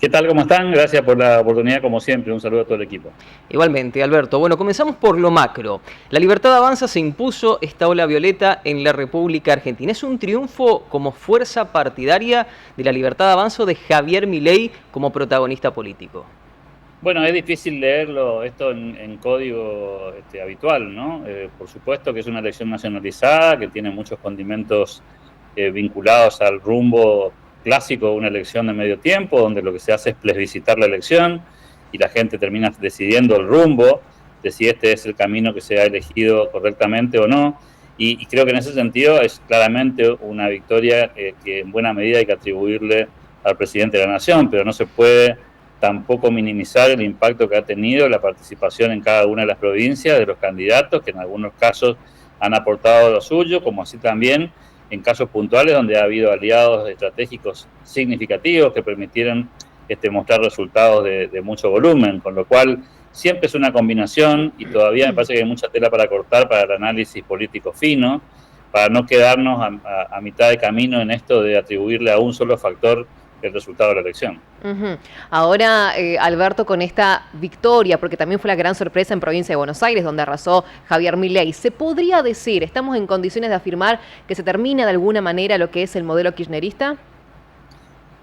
¿Qué tal? ¿Cómo están? Gracias por la oportunidad, como siempre. Un saludo a todo el equipo. Igualmente, Alberto. Bueno, comenzamos por lo macro. La Libertad Avanza se impuso esta ola violeta en la República Argentina. ¿Es un triunfo como fuerza partidaria de la Libertad Avanza o de Javier Milei como protagonista político? Bueno, es difícil leerlo esto en código habitual, ¿no? Por supuesto que es una elección nacionalizada, que tiene muchos condimentos vinculados al rumbo clásico de una elección de medio tiempo, donde lo que se hace es plebiscitar la elección y la gente termina decidiendo el rumbo de si este es el camino que se ha elegido correctamente o no. Y creo que en ese sentido es claramente una victoria que en buena medida hay que atribuirle al presidente de la Nación, pero no se puede tampoco minimizar el impacto que ha tenido la participación en cada una de las provincias de los candidatos, que en algunos casos han aportado lo suyo, como así también en casos puntuales donde ha habido aliados estratégicos significativos que permitieron mostrar resultados de mucho volumen, con lo cual siempre es una combinación y todavía me parece que hay mucha tela para cortar para el análisis político fino, para no quedarnos a mitad de camino en esto de atribuirle a un solo factor el resultado de la elección. Ahora, Alberto, con esta victoria, porque también fue la gran sorpresa en provincia de Buenos Aires, donde arrasó Javier Milei, ¿se podría decir, estamos en condiciones de afirmar que se termina de alguna manera lo que es el modelo kirchnerista?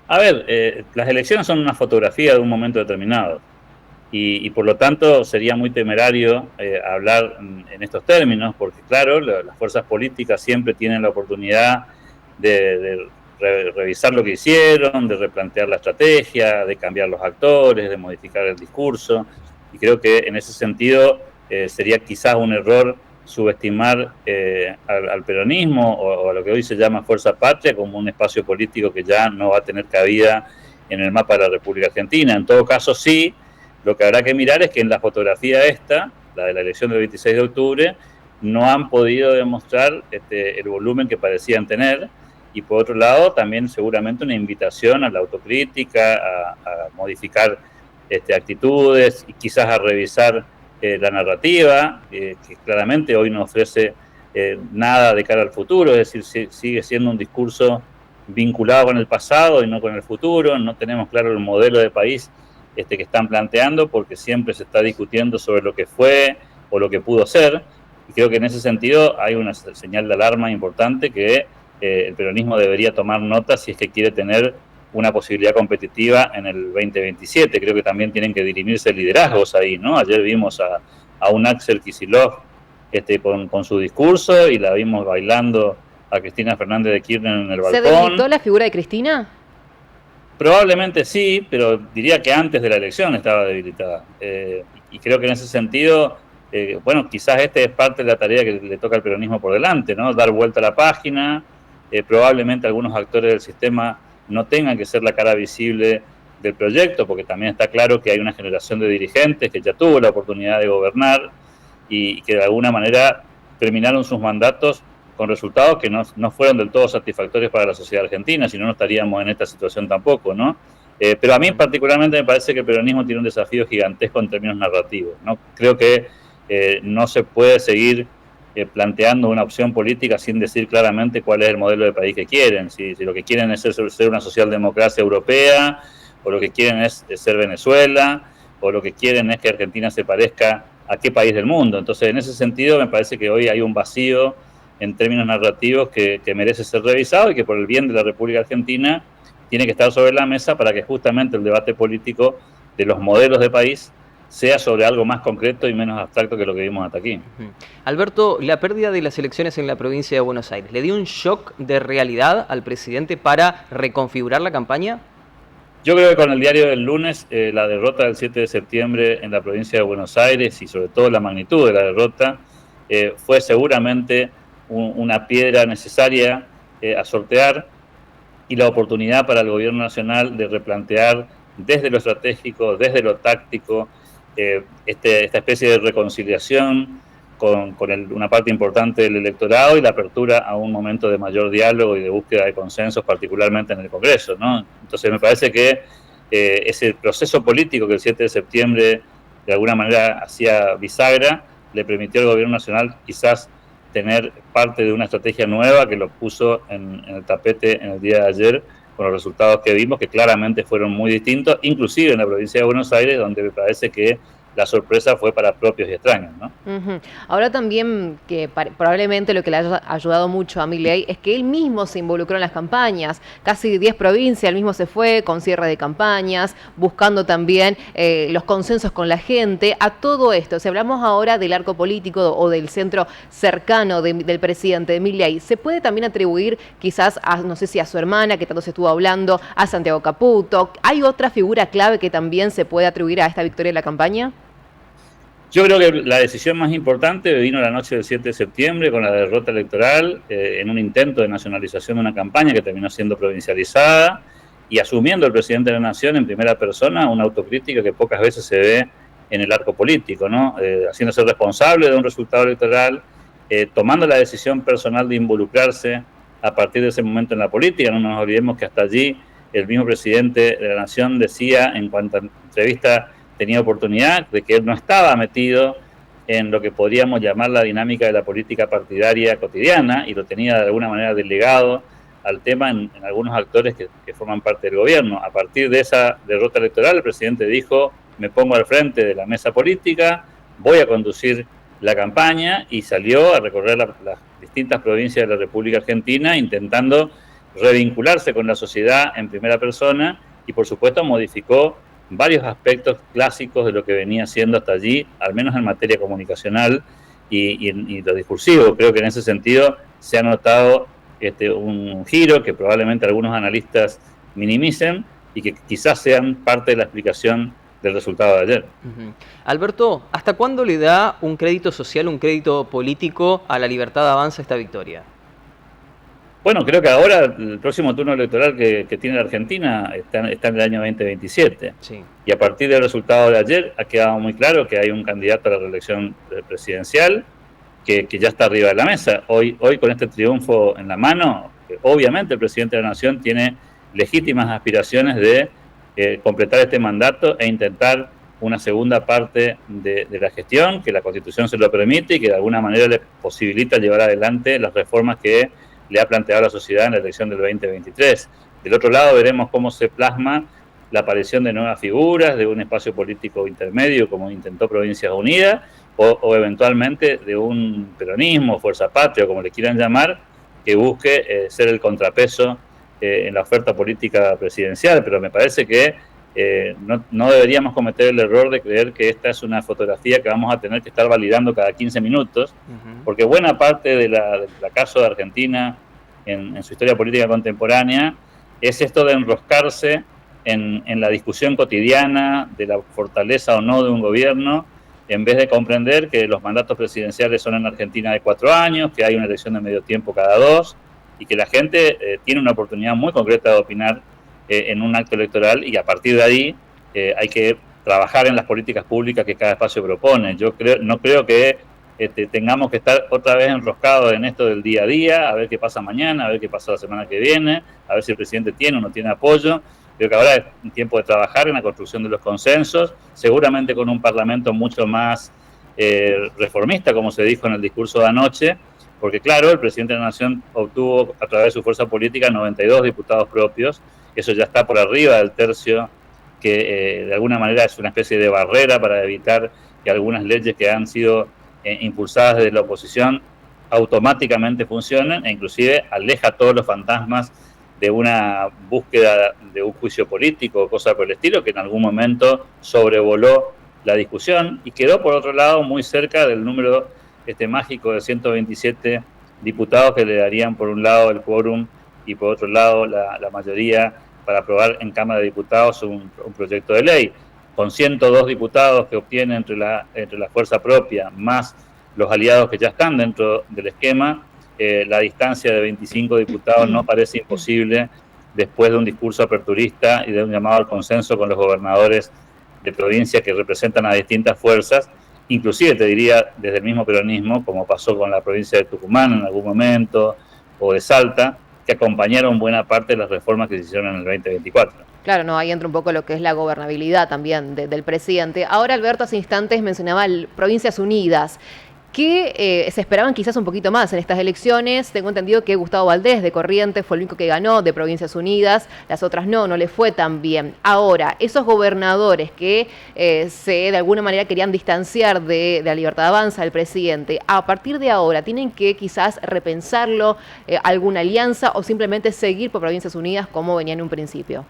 A ver, las elecciones son una fotografía de un momento determinado y por lo tanto sería muy temerario hablar en estos términos, porque claro, las fuerzas políticas siempre tienen la oportunidad de revisar lo que hicieron, de replantear la estrategia, de cambiar los actores, de modificar el discurso. Y creo que en ese sentido sería quizás un error subestimar al peronismo o a lo que hoy se llama Fuerza Patria como un espacio político que ya no va a tener cabida en el mapa de la República Argentina. En todo caso, sí, lo que habrá que mirar es que en la fotografía esta, la de la elección del 26 de octubre, no han podido demostrar el volumen que parecían tener, y por otro lado también seguramente una invitación a la autocrítica, a modificar actitudes y quizás a revisar la narrativa, que claramente hoy no ofrece nada de cara al futuro, es decir, sigue siendo un discurso vinculado con el pasado y no con el futuro. No tenemos claro el modelo de país que están planteando, porque siempre se está discutiendo sobre lo que fue o lo que pudo ser, y creo que en ese sentido hay una señal de alarma importante que el peronismo debería tomar nota si es que quiere tener una posibilidad competitiva en el 2027. Creo que también tienen que dirimirse liderazgos ahí, ¿no? Ayer vimos a un Axel Kicillof con su discurso y la vimos bailando a Cristina Fernández de Kirchner en el ¿Se balcón. debilitó la figura de Cristina? Probablemente sí, pero diría que antes de la elección estaba debilitada. Y creo que en ese sentido, bueno, quizás es parte de la tarea que le toca al peronismo por delante, ¿no? Dar vuelta a la página. Probablemente algunos actores del sistema no tengan que ser la cara visible del proyecto, porque también está claro que hay una generación de dirigentes que ya tuvo la oportunidad de gobernar y que de alguna manera terminaron sus mandatos con resultados que no fueron del todo satisfactorios para la sociedad argentina, si no, no estaríamos en esta situación tampoco, ¿no? Pero a mí particularmente me parece que el peronismo tiene un desafío gigantesco en términos narrativos, ¿no? Creo que no se puede seguir planteando una opción política sin decir claramente cuál es el modelo de país que quieren, si lo que quieren es ser una socialdemocracia europea, o lo que quieren es ser Venezuela, o lo que quieren es que Argentina se parezca a qué país del mundo. Entonces, en ese sentido, me parece que hoy hay un vacío en términos narrativos que merece ser revisado y que por el bien de la República Argentina tiene que estar sobre la mesa para que justamente el debate político de los modelos de país sea sobre algo más concreto y menos abstracto que lo que vimos hasta aquí. Alberto, la pérdida de las elecciones en la provincia de Buenos Aires, ¿le dio un shock de realidad al presidente para reconfigurar la campaña? Yo creo que con el diario del lunes, la derrota del 7 de septiembre en la provincia de Buenos Aires y sobre todo la magnitud de la derrota fue seguramente una piedra necesaria a sortear, y la oportunidad para el gobierno nacional de replantear desde lo estratégico, desde lo táctico, esta especie de reconciliación con una parte importante del electorado y la apertura a un momento de mayor diálogo y de búsqueda de consensos, particularmente en el Congreso, ¿no? Entonces me parece que ese proceso político que el 7 de septiembre de alguna manera hacía bisagra, le permitió al gobierno nacional quizás tener parte de una estrategia nueva que lo puso en el tapete en el día de ayer con los resultados que vimos, que claramente fueron muy distintos, inclusive en la provincia de Buenos Aires, donde me parece que la sorpresa fue para propios y extraños, ¿no? Ahora también que probablemente lo que le haya ayudado mucho a Milei es que él mismo se involucró en las campañas, casi 10 provincias, él mismo se fue con cierre de campañas, buscando también los consensos con la gente. A todo esto, si hablamos ahora del arco político o del centro cercano del presidente de Milei, ¿se puede también atribuir quizás a, no sé si a su hermana, que tanto se estuvo hablando, a Santiago Caputo? ¿Hay otra figura clave que también se puede atribuir a esta victoria de la campaña? Yo creo que la decisión más importante vino la noche del 7 de septiembre con la derrota electoral en un intento de nacionalización de una campaña que terminó siendo provincializada y asumiendo el presidente de la Nación en primera persona una autocrítica que pocas veces se ve en el arco político, ¿no? Haciéndose responsable de un resultado electoral, tomando la decisión personal de involucrarse a partir de ese momento en la política. No nos olvidemos que hasta allí el mismo presidente de la Nación decía en cuanto a entrevista tenía oportunidad de que él no estaba metido en lo que podríamos llamar la dinámica de la política partidaria cotidiana y lo tenía de alguna manera delegado al tema en algunos actores que forman parte del gobierno. A partir de esa derrota electoral, el presidente dijo, me pongo al frente de la mesa política, voy a conducir la campaña y salió a recorrer las distintas provincias de la República Argentina intentando revincularse con la sociedad en primera persona y por supuesto modificó varios aspectos clásicos de lo que venía haciendo hasta allí, al menos en materia comunicacional y lo discursivo. Creo que en ese sentido se ha notado un giro que probablemente algunos analistas minimicen y que quizás sean parte de la explicación del resultado de ayer. Alberto, ¿hasta cuándo le da un crédito social, un crédito político a la Libertad Avanza esta victoria? Bueno, creo que ahora el próximo turno electoral que tiene la Argentina está en el año 2027. Sí. Y a partir del resultado de ayer ha quedado muy claro que hay un candidato a la reelección presidencial que ya está arriba de la mesa. Hoy con este triunfo en la mano, obviamente el presidente de la Nación tiene legítimas aspiraciones de completar este mandato e intentar una segunda parte de la gestión, que la Constitución se lo permite y que de alguna manera le posibilita llevar adelante las reformas que le ha planteado a la sociedad en la elección del 2023. Del otro lado veremos cómo se plasma la aparición de nuevas figuras, de un espacio político intermedio como intentó Provincias Unidas, o eventualmente de un peronismo, fuerza patria, como le quieran llamar, que busque ser el contrapeso en la oferta política presidencial. Pero me parece que no deberíamos cometer el error de creer que esta es una fotografía que vamos a tener que estar validando cada 15 minutos, porque buena parte del caso de Argentina en su historia política contemporánea es esto de enroscarse en la discusión cotidiana de la fortaleza o no de un gobierno, en vez de comprender que los mandatos presidenciales son en Argentina de 4 años, que hay una elección de medio tiempo cada 2, y que la gente tiene una oportunidad muy concreta de opinar en un acto electoral, y a partir de ahí hay que trabajar en las políticas públicas que cada espacio propone. Yo no creo que tengamos que estar otra vez enroscados en esto del día a día, a ver qué pasa mañana, a ver qué pasa la semana que viene, a ver si el presidente tiene o no tiene apoyo. Creo que ahora es un tiempo de trabajar en la construcción de los consensos, seguramente con un parlamento mucho más reformista, como se dijo en el discurso de anoche, porque claro, el presidente de la Nación obtuvo a través de su fuerza política 92 diputados propios, eso ya está por arriba del tercio, que de alguna manera es una especie de barrera para evitar que algunas leyes que han sido impulsadas desde la oposición automáticamente funcionen, e inclusive aleja todos los fantasmas de una búsqueda de un juicio político o cosa por el estilo, que en algún momento sobrevoló la discusión y quedó por otro lado muy cerca del número mágico de 127 diputados que le darían por un lado el quórum y por otro lado la mayoría para aprobar en Cámara de Diputados un proyecto de ley. Con 102 diputados que obtiene entre la fuerza propia, más los aliados que ya están dentro del esquema, la distancia de 25 diputados no parece imposible después de un discurso aperturista y de un llamado al consenso con los gobernadores de provincia que representan a distintas fuerzas, inclusive te diría desde el mismo peronismo, como pasó con la provincia de Tucumán en algún momento, o de Salta, que acompañaron buena parte de las reformas que se hicieron en el 2024. Claro, no, ahí entra un poco lo que es la gobernabilidad también del presidente. Ahora, Alberto, hace instantes mencionaba Provincias Unidas. que se esperaban quizás un poquito más en estas elecciones. Tengo entendido que Gustavo Valdés de Corrientes fue el único que ganó de Provincias Unidas, las otras no le fue tan bien. Ahora, esos gobernadores que de alguna manera querían distanciar de la Libertad Avanza del presidente, a partir de ahora, ¿tienen que quizás repensarlo, alguna alianza o simplemente seguir por Provincias Unidas como venía en un principio?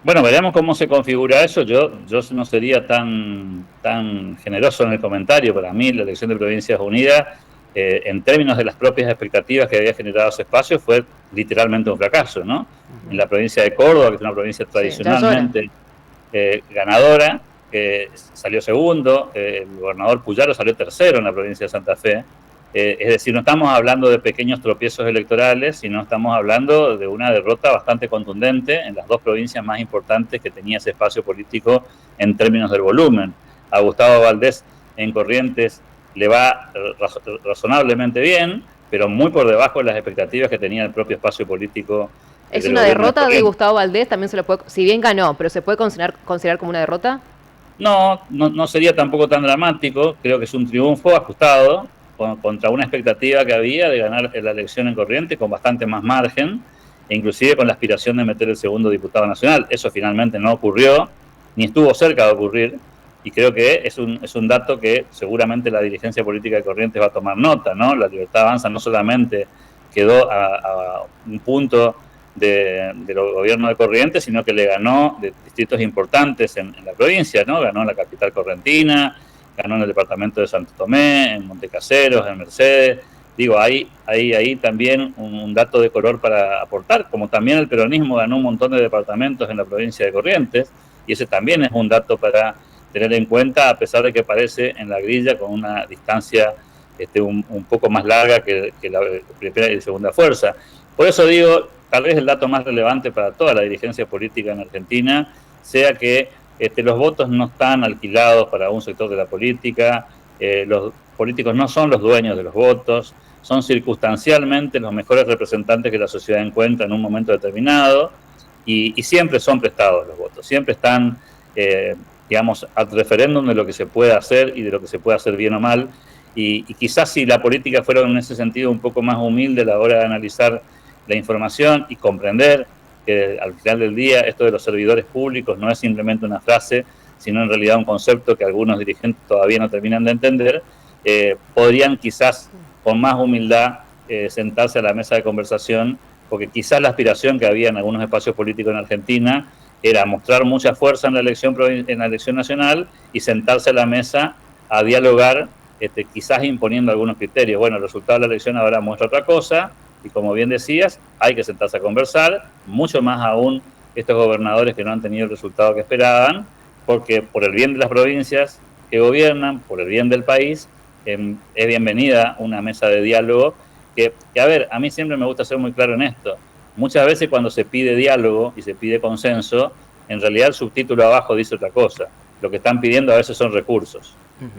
Bueno, veremos cómo se configura eso. Yo no sería tan generoso en el comentario. Para mí, la elección de Provincias Unidas, en términos de las propias expectativas que había generado ese espacio, fue literalmente un fracaso, ¿no? En la provincia de Córdoba, que es una provincia tradicionalmente ganadora, salió segundo, el gobernador Puyaro salió tercero en la provincia de Santa Fe. Es decir, no estamos hablando de pequeños tropiezos electorales, sino estamos hablando de una derrota bastante contundente en las dos provincias más importantes que tenía ese espacio político en términos del volumen. A Gustavo Valdés en Corrientes le va razonablemente bien, pero muy por debajo de las expectativas que tenía el propio espacio político. ¿Es una derrota de Gustavo Valdés? También se lo puede, si bien ganó, pero ¿se puede considerar como una derrota? No sería tampoco tan dramático. Creo que es un triunfo ajustado contra una expectativa que había de ganar la elección en Corrientes con bastante más margen, e inclusive con la aspiración de meter el segundo diputado nacional. Eso finalmente no ocurrió, ni estuvo cerca de ocurrir, y creo que es un dato que seguramente la dirigencia política de Corrientes va a tomar nota, ¿no? La Libertad Avanza no solamente quedó a un punto del gobierno de Corrientes, sino que le ganó de distritos importantes en la provincia, ¿no? Ganó en la capital correntina, ganó en el departamento de Santo Tomé, en Montecaseros, en Mercedes. Digo, hay también un dato de color para aportar, como también el peronismo ganó un montón de departamentos en la provincia de Corrientes, y ese también es un dato para tener en cuenta, a pesar de que aparece en la grilla con una distancia un poco más larga que la primera y segunda fuerza. Por eso digo, tal vez el dato más relevante para toda la dirigencia política en Argentina sea que los votos no están alquilados para un sector de la política, los políticos no son los dueños de los votos, son circunstancialmente los mejores representantes que la sociedad encuentra en un momento determinado, y siempre son prestados los votos, siempre están, digamos, al referéndum de lo que se puede hacer y de lo que se puede hacer bien o mal, y quizás si la política fuera en ese sentido un poco más humilde a la hora de analizar la información y comprender que al final del día esto de los servidores públicos no es simplemente una frase, sino en realidad un concepto que algunos dirigentes todavía no terminan de entender, podrían quizás con más humildad sentarse a la mesa de conversación, porque quizás la aspiración que había en algunos espacios políticos en Argentina era mostrar mucha fuerza en la elección nacional y sentarse a la mesa a dialogar, quizás imponiendo algunos criterios. Bueno, el resultado de la elección ahora muestra otra cosa, y como bien decías, hay que sentarse a conversar, mucho más aún estos gobernadores que no han tenido el resultado que esperaban, porque por el bien de las provincias que gobiernan, por el bien del país, es bienvenida una mesa de diálogo, que, a ver, a mí siempre me gusta ser muy claro en esto. Muchas veces cuando se pide diálogo y se pide consenso, en realidad el subtítulo abajo dice otra cosa. Lo que están pidiendo a veces son recursos,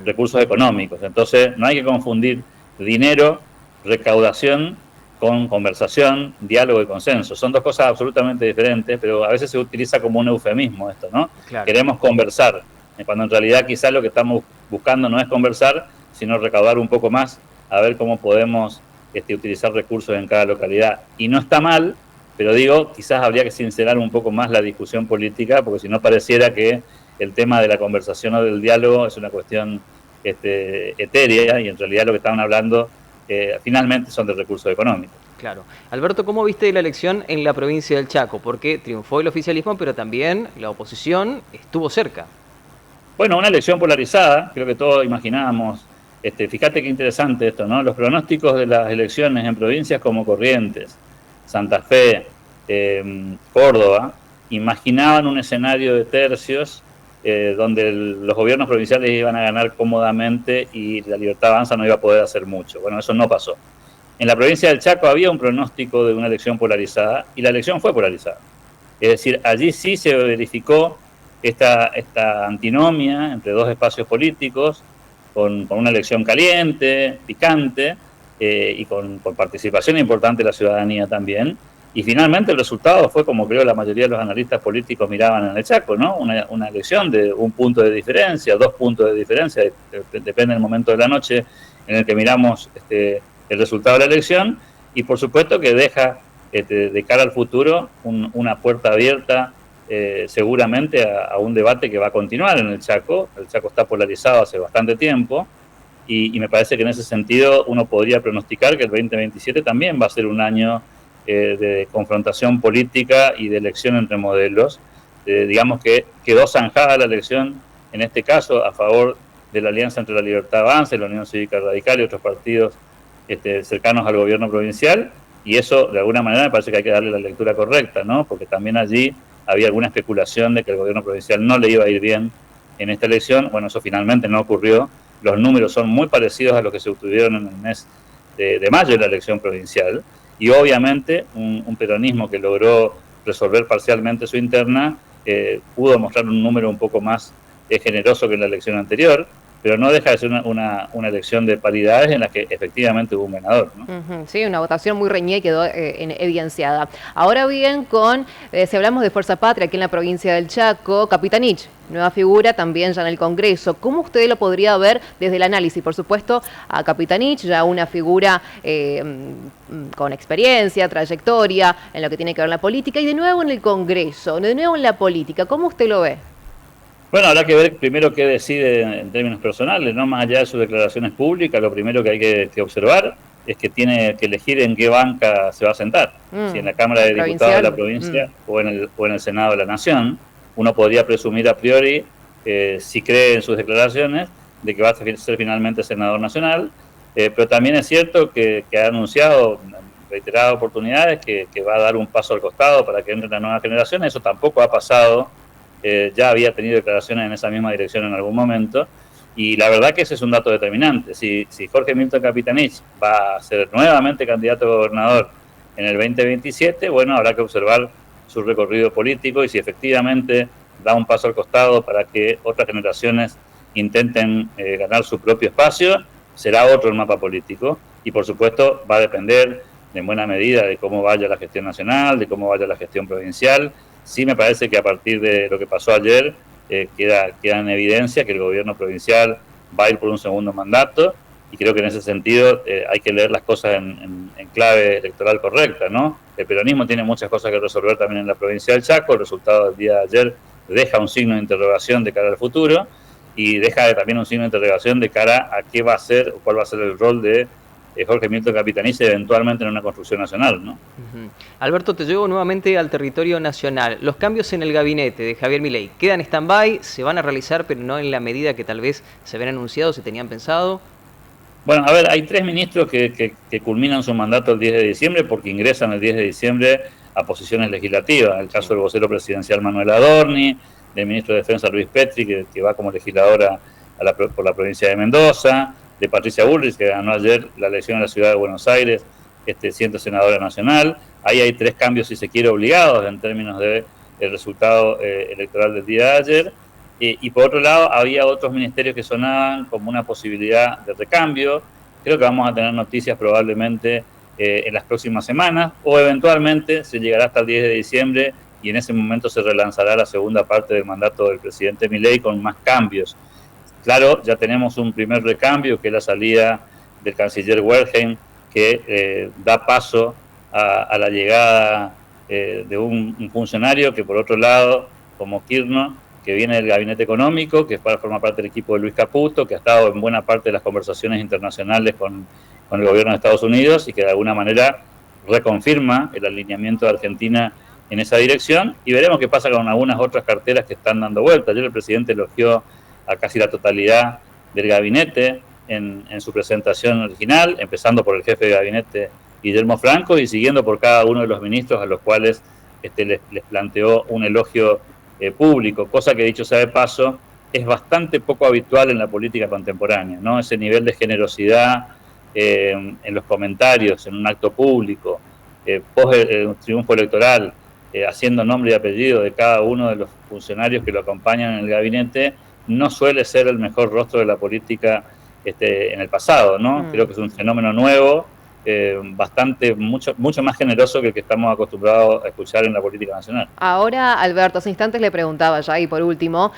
recursos económicos. Entonces no hay que confundir dinero, recaudación, con conversación, diálogo y consenso. Son dos cosas absolutamente diferentes, pero a veces se utiliza como un eufemismo esto, ¿no? Claro. Queremos conversar, cuando en realidad quizás lo que estamos buscando no es conversar, sino recaudar un poco más, a ver cómo podemos utilizar recursos en cada localidad. Y no está mal, pero digo, quizás habría que sincerar un poco más la discusión política, porque si no pareciera que el tema de la conversación o del diálogo es una cuestión etérea, y en realidad lo que estaban hablando finalmente son de recursos económicos. Claro. Alberto, ¿cómo viste la elección en la provincia del Chaco? Porque triunfó el oficialismo, pero también la oposición estuvo cerca. Bueno, una elección polarizada, creo que todos imaginábamos. Fíjate qué interesante esto, ¿no? Los pronósticos de las elecciones en provincias como Corrientes, Santa Fe, Córdoba, imaginaban un escenario de tercios donde los gobiernos provinciales iban a ganar cómodamente y la Libertad Avanza no iba a poder hacer mucho. Bueno, eso no pasó. En la provincia del Chaco había un pronóstico de una elección polarizada y la elección fue polarizada. Es decir, allí sí se verificó esta antinomia entre dos espacios políticos, con una elección caliente, picante, y con participación importante de la ciudadanía también. Y finalmente el resultado fue como creo la mayoría de los analistas políticos miraban en el Chaco, ¿no? Una elección de 1 punto de diferencia, 2 puntos de diferencia, depende del momento de la noche en el que miramos el resultado de la elección, y por supuesto que deja de cara al futuro una puerta abierta seguramente a un debate que va a continuar en el Chaco. El Chaco está polarizado hace bastante tiempo, y me parece que en ese sentido uno podría pronosticar que el 2027 también va a ser un año de confrontación política y de elección entre modelos. Digamos que quedó zanjada la elección, en este caso, a favor de la alianza entre la Libertad Avanza, la Unión Cívica Radical y otros partidos cercanos al gobierno provincial, y eso de alguna manera me parece que hay que darle la lectura correcta, ¿no? Porque también allí había alguna especulación de que el gobierno provincial no le iba a ir bien en esta elección. Bueno, eso finalmente no ocurrió. Los números son muy parecidos a los que se obtuvieron en el mes de mayo de la elección provincial, y obviamente un peronismo que logró resolver parcialmente su interna pudo mostrar un número un poco más generoso que en la elección anterior, pero no deja de ser una elección de paridades en la que efectivamente hubo un ganador, ¿no? Sí, una votación muy reñida y quedó evidenciada. Ahora bien, si hablamos de Fuerza Patria aquí en la provincia del Chaco, Capitanich, nueva figura también ya en el Congreso. ¿Cómo usted lo podría ver desde el análisis? Por supuesto, a Capitanich, ya una figura con experiencia, trayectoria en lo que tiene que ver la política, y de nuevo en el Congreso, de nuevo en la política. ¿Cómo usted lo ve? Bueno, habrá que ver primero qué decide en términos personales, no más allá de sus declaraciones públicas. Lo primero que hay que observar es que tiene que elegir en qué banca se va a sentar, si en la Cámara de Diputados de la provincia o en el Senado de la Nación. Uno podría presumir a priori, si cree en sus declaraciones, de que va a ser finalmente senador nacional, pero también es cierto que ha anunciado en reiteradas oportunidades que va a dar un paso al costado para que entre la nueva generación. Eso tampoco ha pasado. Ya había tenido declaraciones en esa misma dirección en algún momento, y la verdad que ese es un dato determinante. Si Jorge Milton Capitanich va a ser nuevamente candidato a gobernador en el 2027, bueno, habrá que observar su recorrido político y si efectivamente da un paso al costado para que otras generaciones intenten ganar su propio espacio, será otro el mapa político, y por supuesto va a depender en buena medida de cómo vaya la gestión nacional, de cómo vaya la gestión provincial. Sí me parece que a partir de lo que pasó ayer queda en evidencia que el gobierno provincial va a ir por un segundo mandato, y creo que en ese sentido hay que leer las cosas en clave electoral correcta, ¿no? El peronismo tiene muchas cosas que resolver también en la provincia del Chaco. El resultado del día de ayer deja un signo de interrogación de cara al futuro, y deja también un signo de interrogación de cara a qué va a ser o cuál va a ser el rol de Jorge Milton Capitanich eventualmente en una construcción nacional, ¿no? Alberto, te llevo nuevamente al territorio nacional. Los cambios en el gabinete de Javier Milei quedan stand-by, se van a realizar, pero no en la medida que tal vez se habían anunciado, se tenían pensado. Bueno, a ver, hay 3 ministros que culminan su mandato el 10 de diciembre porque ingresan el 10 de diciembre a posiciones legislativas. El caso del vocero presidencial Manuel Adorni, del ministro de Defensa Luis Petri, que va como legisladora por la provincia de Mendoza, de Patricia Bullrich, que ganó ayer la elección en la ciudad de Buenos Aires, siendo senadora nacional. Ahí hay 3 cambios, si se quiere, obligados en términos del resultado electoral del día de ayer. Y por otro lado, había otros ministerios que sonaban como una posibilidad de recambio. Creo que vamos a tener noticias probablemente en las próximas semanas, o eventualmente se llegará hasta el 10 de diciembre y en ese momento se relanzará la segunda parte del mandato del presidente Milei con más cambios. Claro, ya tenemos un primer recambio, que es la salida del canciller Wertheim, que da paso a la llegada de un funcionario que, por otro lado, como Kirchner, que viene del gabinete económico, que forma parte del equipo de Luis Caputo, que ha estado en buena parte de las conversaciones internacionales con el gobierno de Estados Unidos y que de alguna manera reconfirma el alineamiento de Argentina en esa dirección, y veremos qué pasa con algunas otras carteras que están dando vueltas. Ayer el presidente elogió a casi la totalidad del gabinete en su presentación original, empezando por el jefe de gabinete Guillermo Franco y siguiendo por cada uno de los ministros a los cuales les planteó un elogio público, cosa que, dicho sea de paso, es bastante poco habitual en la política contemporánea, ¿no? Ese nivel de generosidad en los comentarios, en un acto público, post un triunfo electoral, haciendo nombre y apellido de cada uno de los funcionarios que lo acompañan en el gabinete, no suele ser el mejor rostro de la política en el pasado, ¿no? Creo que es un fenómeno nuevo, mucho más generoso que el que estamos acostumbrados a escuchar en la política nacional. Ahora, Alberto, hace instantes le preguntaba ya, y por último,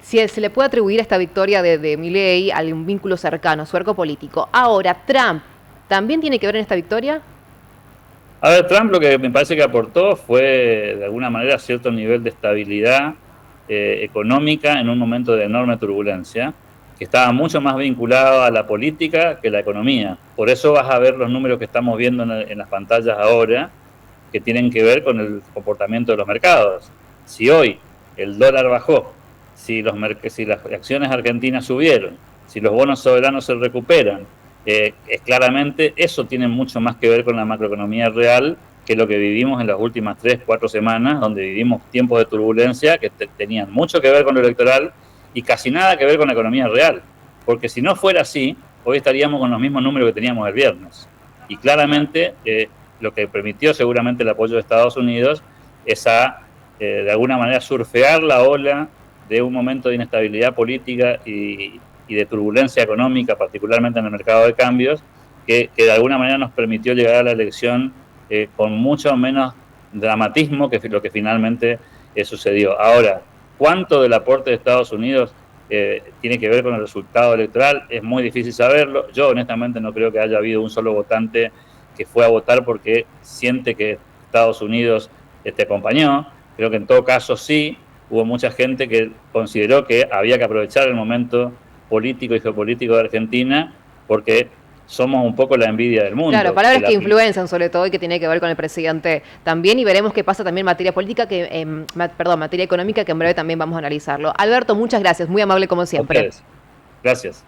si se le puede atribuir a esta victoria de Milei algún vínculo cercano, a su arco político. Ahora, ¿Trump también tiene que ver en esta victoria? A ver, Trump lo que me parece que aportó fue, de alguna manera, cierto nivel de estabilidad económica en un momento de enorme turbulencia, que estaba mucho más vinculado a la política que la economía. Por eso vas a ver los números que estamos viendo en las pantallas ahora, que tienen que ver con el comportamiento de los mercados. Si hoy el dólar bajó, si las acciones argentinas subieron, si los bonos soberanos se recuperan, claramente eso tiene mucho más que ver con la macroeconomía real que lo que vivimos en las últimas 3, 4 semanas, donde vivimos tiempos de turbulencia que tenían mucho que ver con lo electoral y casi nada que ver con la economía real. Porque si no fuera así, hoy estaríamos con los mismos números que teníamos el viernes. Y claramente lo que permitió seguramente el apoyo de Estados Unidos es de alguna manera surfear la ola de un momento de inestabilidad política y de turbulencia económica, particularmente en el mercado de cambios, que de alguna manera nos permitió llegar a la elección con mucho menos dramatismo que lo que finalmente sucedió. Ahora, ¿cuánto del aporte de Estados Unidos tiene que ver con el resultado electoral? Es muy difícil saberlo. Yo honestamente no creo que haya habido un solo votante que fue a votar porque siente que Estados Unidos te acompañó. Creo que en todo caso sí, hubo mucha gente que consideró que había que aprovechar el momento político y geopolítico de Argentina porque somos un poco la envidia del mundo. Claro, palabras que influencian sobre todo y que tiene que ver con el presidente también, y veremos qué pasa también en materia política, materia económica, que en breve también vamos a analizarlo. Alberto, muchas gracias, muy amable como siempre. Gracias.